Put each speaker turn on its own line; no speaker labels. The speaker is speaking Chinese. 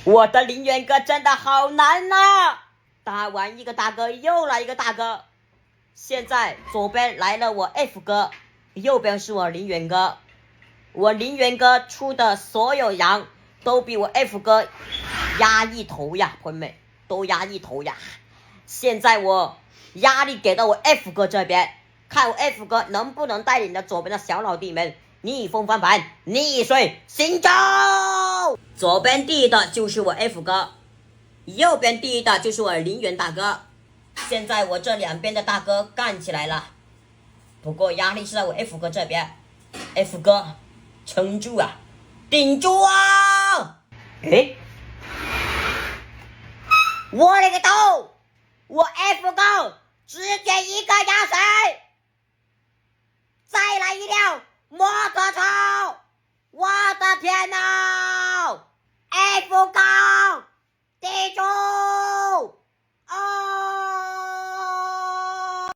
我的林元哥真的好难呐！打完一个大哥又来一个大哥，现在左边来了我 F 哥，右边是我林元哥。我林元哥出的所有羊都比我 F 哥压一头呀，朋友们都压一头呀。现在我压力给到我 F 哥这边，看我 F 哥能不能带领着左边的小老弟们逆风翻盘，逆水行舟。左边第一的就是我 F 哥，右边第一的就是我林元大哥。现在我这两边的大哥干起来了，不过压力是在我 F 哥这边。F 哥撑住啊，顶住啊！诶，我勒个头！我 F 哥直接一个压水，再来一辆摩托车！我的天哪！F 哥！